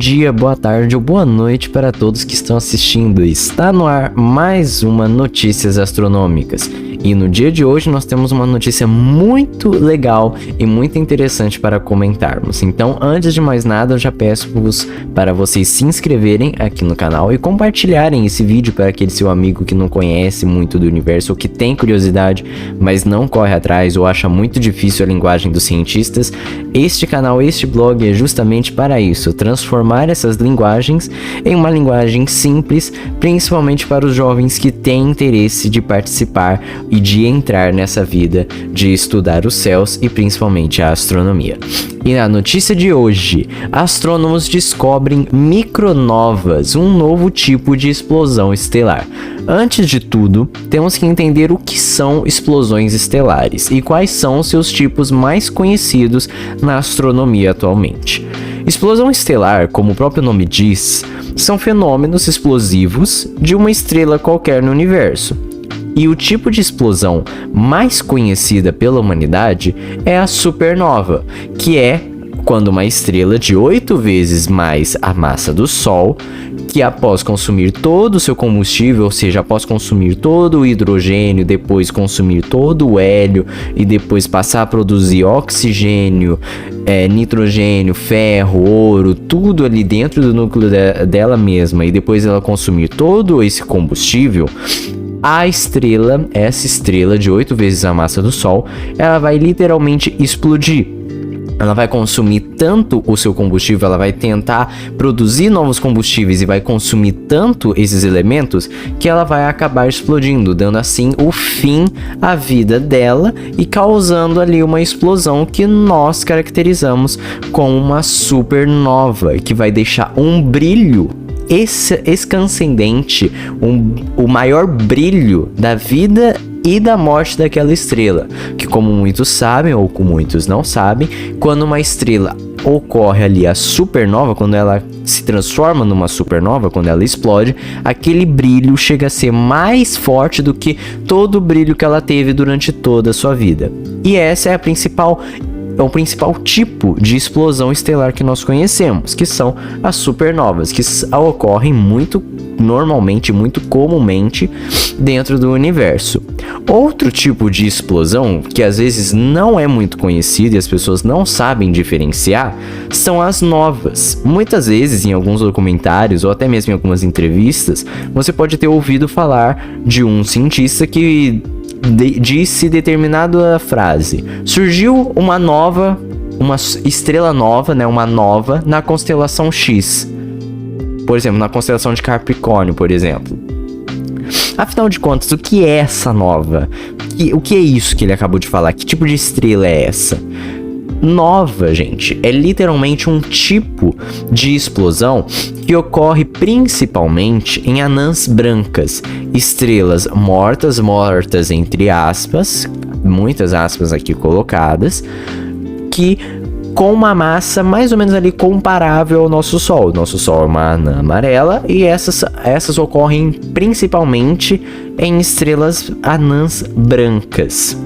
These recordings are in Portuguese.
dia, boa tarde ou boa noite para todos que estão assistindo. Está no ar mais uma Notícias Astronômicas. E no dia de hoje nós temos uma notícia muito legal e muito interessante para comentarmos. Então, antes de mais nada, eu já peço-vos para vocês se inscreverem aqui no canal e compartilharem esse vídeo para aquele seu amigo que não conhece muito do universo ou que tem curiosidade, mas não corre atrás ou acha muito difícil a linguagem dos cientistas. Este canal, este blog é justamente para isso, transformar essas linguagens em uma linguagem simples, principalmente para os jovens que têm interesse de participar e de entrar nessa vida de estudar os céus e principalmente a astronomia. E na notícia de hoje, astrônomos descobrem micronovas, um novo tipo de explosão estelar. Antes de tudo, temos que entender o que são explosões estelares e quais são seus tipos mais conhecidos na astronomia atualmente. Explosão estelar, como o próprio nome diz, são fenômenos explosivos de uma estrela qualquer no universo. E o tipo de explosão mais conhecida pela humanidade é a supernova, que é quando uma estrela de 8 vezes mais a massa do Sol, que após consumir todo o seu combustível, ou seja, após consumir todo o hidrogênio, depois consumir todo o hélio e depois passar a produzir oxigênio, nitrogênio, ferro, ouro, tudo ali dentro do núcleo dela mesma, e depois ela consumir todo esse combustível, essa estrela de 8 vezes a massa do Sol, ela vai literalmente explodir. Ela vai consumir tanto o seu combustível, ela vai tentar produzir novos combustíveis e vai consumir tanto esses elementos que ela vai acabar explodindo, dando assim o fim à vida dela e causando ali uma explosão que nós caracterizamos como uma supernova, que vai deixar um brilho escandente, o maior brilho da vida e da morte daquela estrela, que como muitos sabem ou como muitos não sabem, quando uma estrela ocorre ali a supernova, quando ela se transforma numa supernova, quando ela explode, aquele brilho chega a ser mais forte do que todo o brilho que ela teve durante toda a sua vida. E essa é o principal tipo de explosão estelar que nós conhecemos, que são as supernovas, que ocorrem muito normalmente, muito comumente dentro do universo. Outro tipo de explosão, que às vezes não é muito conhecido e as pessoas não sabem diferenciar, são as novas. Muitas vezes, em alguns documentários ou até mesmo em algumas entrevistas, você pode ter ouvido falar de um cientista que disse determinada frase: surgiu uma estrela nova, uma nova na constelação X, por exemplo, na constelação de Capricórnio, por exemplo. Afinal de contas, o que é essa nova? O que é isso que ele acabou de falar? Que tipo de estrela é essa? Nova, gente, é literalmente um tipo de explosão que ocorre principalmente em anãs brancas, estrelas mortas entre aspas, muitas aspas aqui colocadas, que com uma massa mais ou menos ali comparável ao nosso Sol. Nosso Sol é uma anã amarela e essas ocorrem principalmente em estrelas anãs brancas.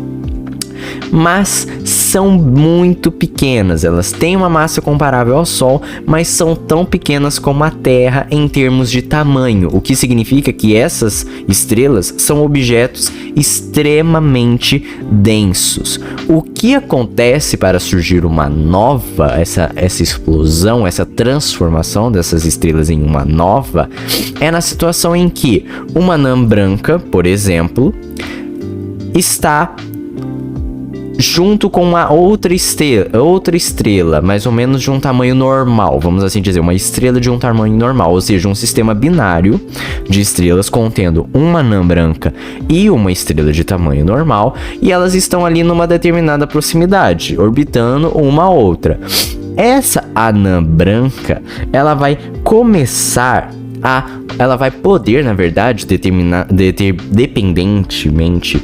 Mas são muito pequenas, elas têm uma massa comparável ao Sol, mas são tão pequenas como a Terra em termos de tamanho, o que significa que essas estrelas são objetos extremamente densos. O que acontece para surgir uma nova, essa explosão, essa transformação dessas estrelas em uma nova, é na situação em que uma anã branca, por exemplo, está junto com uma outra estrela, mais ou menos de um tamanho normal, vamos assim dizer, uma estrela de um tamanho normal, ou seja, um sistema binário de estrelas contendo uma anã branca e uma estrela de tamanho normal, e elas estão ali numa determinada proximidade, orbitando uma outra. Essa anã branca, ela vai poder, na verdade, dependentemente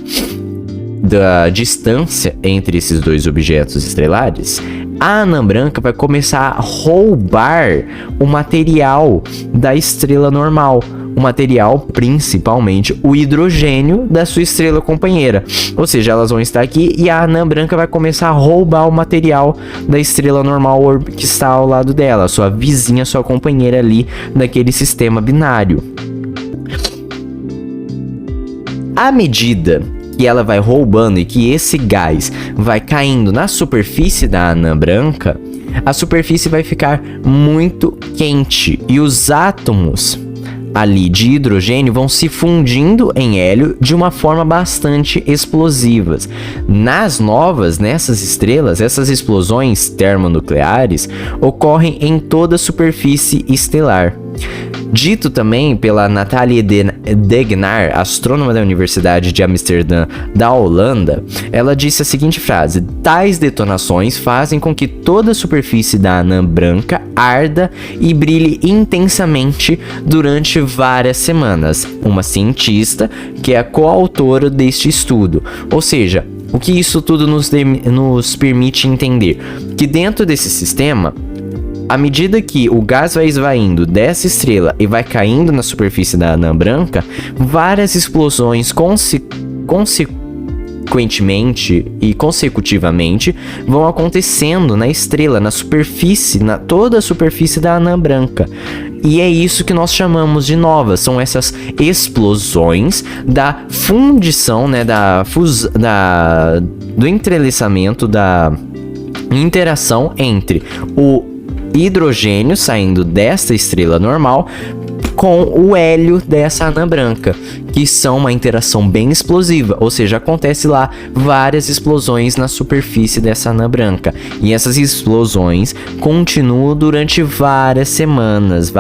da distância entre esses dois objetos estelares, a anã branca vai começar a roubar o material da estrela normal, o material, principalmente o hidrogênio da sua estrela companheira. Ou seja, elas vão estar aqui e a anã branca vai começar a roubar o material da estrela normal que está ao lado dela, sua vizinha, sua companheira ali daquele sistema binário. À medida que ela vai roubando e que esse gás vai caindo na superfície da anã branca, a superfície vai ficar muito quente e os átomos ali de hidrogênio vão se fundindo em hélio de uma forma bastante explosivas. Nas novas, nessas estrelas, essas explosões termonucleares ocorrem em toda a superfície estelar. Dito também pela Nathalie Degenaar, astrônoma da Universidade de Amsterdã, da Holanda, ela disse a seguinte frase: tais detonações fazem com que toda a superfície da anã branca arda e brilhe intensamente durante várias semanas. Uma cientista que é a coautora deste estudo. Ou seja, o que isso tudo nos permite entender? Que dentro desse sistema, à medida que o gás vai esvaindo dessa estrela e vai caindo na superfície da anã branca, várias explosões consequentemente e consecutivamente vão acontecendo na estrela, na superfície, na toda a superfície da anã branca. E é isso que nós chamamos de novas, são essas explosões da fundição, né, do entrelaçamento, da interação entre o hidrogênio saindo desta estrela normal com o hélio dessa anã branca, que são uma interação bem explosiva, ou seja, acontece lá várias explosões na superfície dessa anã branca, e essas explosões continuam durante várias semanas.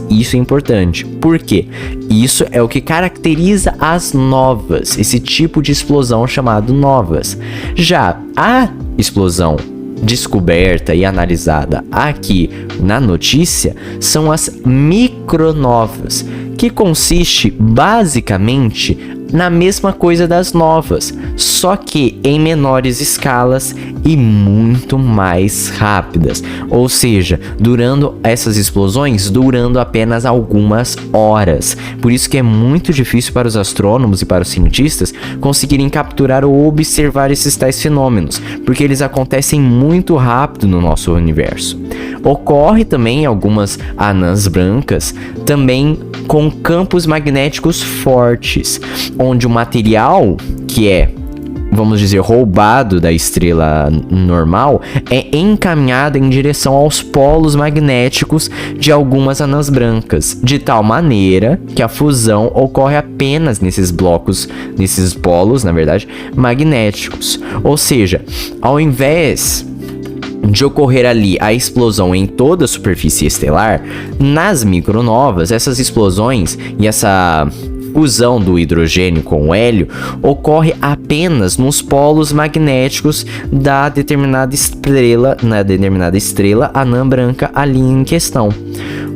Isso é importante, porque isso é o que caracteriza as novas, esse tipo de explosão chamado novas. Já a explosão descoberta e analisada aqui na notícia são as micronovas, que consiste basicamente na mesma coisa das novas, só que em menores escalas e muito mais rápidas. Ou seja, essas explosões durando apenas algumas horas. Por isso que é muito difícil para os astrônomos e para os cientistas conseguirem capturar ou observar esses tais fenômenos, porque eles acontecem muito rápido no nosso universo. Ocorre também em algumas anãs brancas, também com campos magnéticos fortes, onde o material que é, vamos dizer, roubado da estrela normal é encaminhado em direção aos polos magnéticos de algumas anãs brancas, de tal maneira que a fusão ocorre apenas nesses polos, na verdade, magnéticos. Ou seja, ao invés de ocorrer ali a explosão em toda a superfície estelar, nas micronovas, essas explosões e essa fusão do hidrogênio com o hélio ocorre apenas nos polos magnéticos da determinada estrela anã branca ali em questão.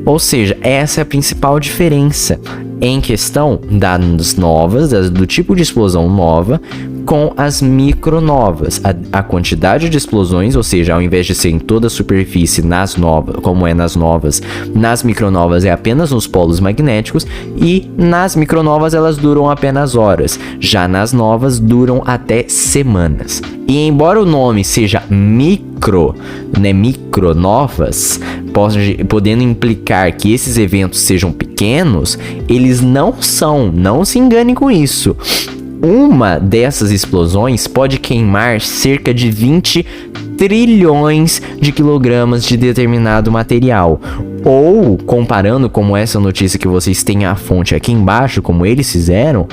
Ou seja, essa é a principal diferença em questão das novas, do tipo de explosão nova, com as micronovas. A quantidade de explosões, ou seja, ao invés de ser em toda a superfície nas novas, como é nas novas, nas micronovas é apenas nos polos magnéticos, e nas micronovas elas duram apenas horas. Já nas novas duram até semanas. E embora o nome seja micronovas, podendo implicar que esses eventos sejam pequenos, eles não são, não se enganem com isso. Uma dessas explosões pode queimar cerca de 20 trilhões de quilogramas de determinado material. Ou, comparando como essa notícia que vocês têm a fonte aqui embaixo, como eles fizeram,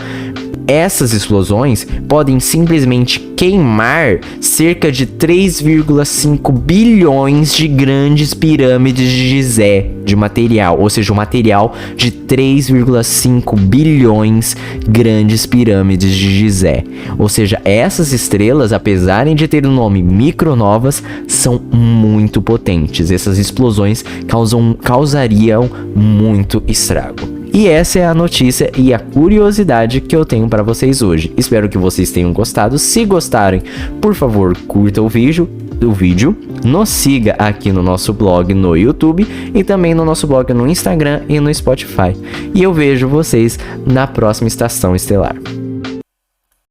essas explosões podem simplesmente queimar cerca de 3,5 bilhões de grandes pirâmides de Gizé de material, ou seja, um material de 3,5 bilhões grandes pirâmides de Gizé. Ou seja, essas estrelas, apesar de ter o nome micronovas, são muito potentes. Essas explosões causariam muito estrago. E essa é a notícia e a curiosidade que eu tenho para vocês hoje. Espero que vocês tenham gostado. Se gostarem, por favor, curta o vídeo, o vídeo, nos siga aqui no nosso blog no YouTube e também no nosso blog no Instagram e no Spotify. E eu vejo vocês na próxima Estação Estelar.